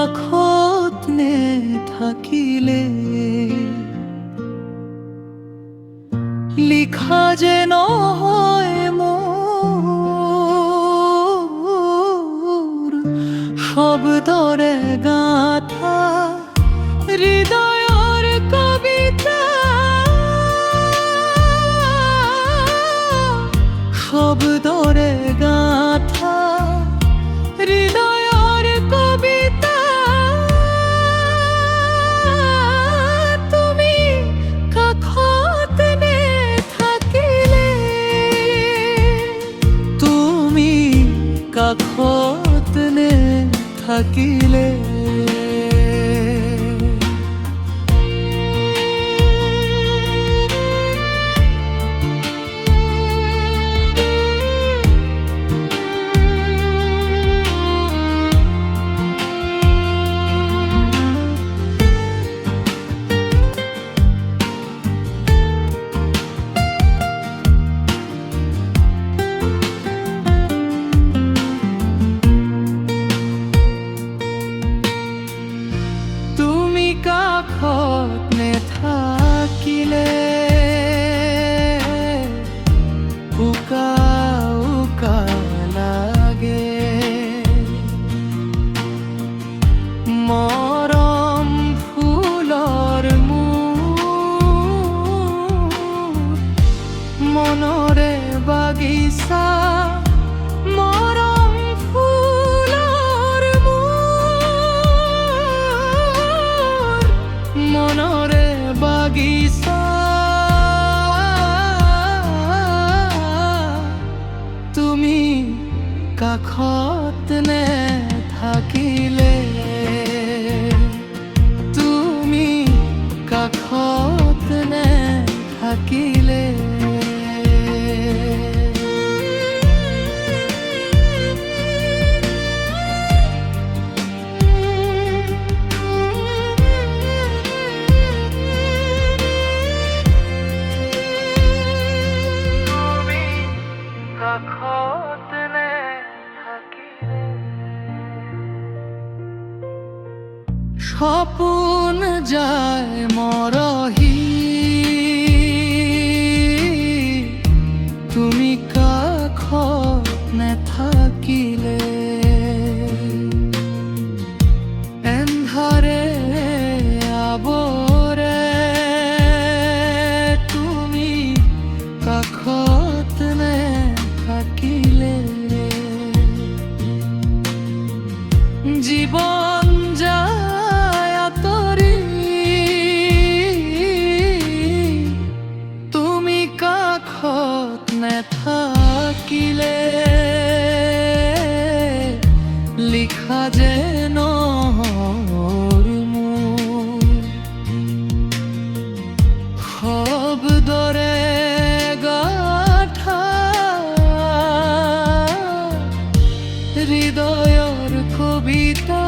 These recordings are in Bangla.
কাখত নে থাকিলে লিখা যে নহয় মোৰ শব্দৰে গাথা হৃদয়ৰ কবিতা শব্দৰে গাথা হৃদয়ৰ কবিতা তুমি কাষত নে থাকিলে তুমি কাষত নে থাকিলে কাষত নে থাকিলে উকা উকা লাগে মৰম ফুলৰ মোৰ মনৰে বাগিচা মনৰে বাগিচা তুমি কাষত নে থাকিলে তুমি কাষত নে থাকিলে কাষত নে থাকিলে সপোন যায় মৰহি তুমি কাষত নে থাকিলে এন্ধাৰে আৱৰে তুমি কাষত নে থাকিলে জীবন যায় আঁতৰি তুমি কাষত নেথাকিলে লিখা যে নহ'ল মোৰ শব্দৰে হৃদয়ৰ কবিতা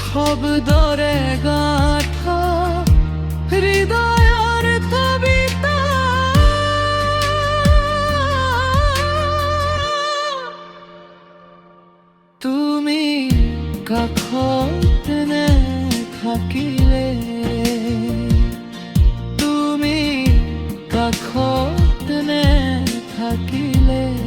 শব্দৰে গাথা হৃদয়ৰ কবিতা তুমি কাষত নে থাকিলে তুমি কাষত নে থাকিলে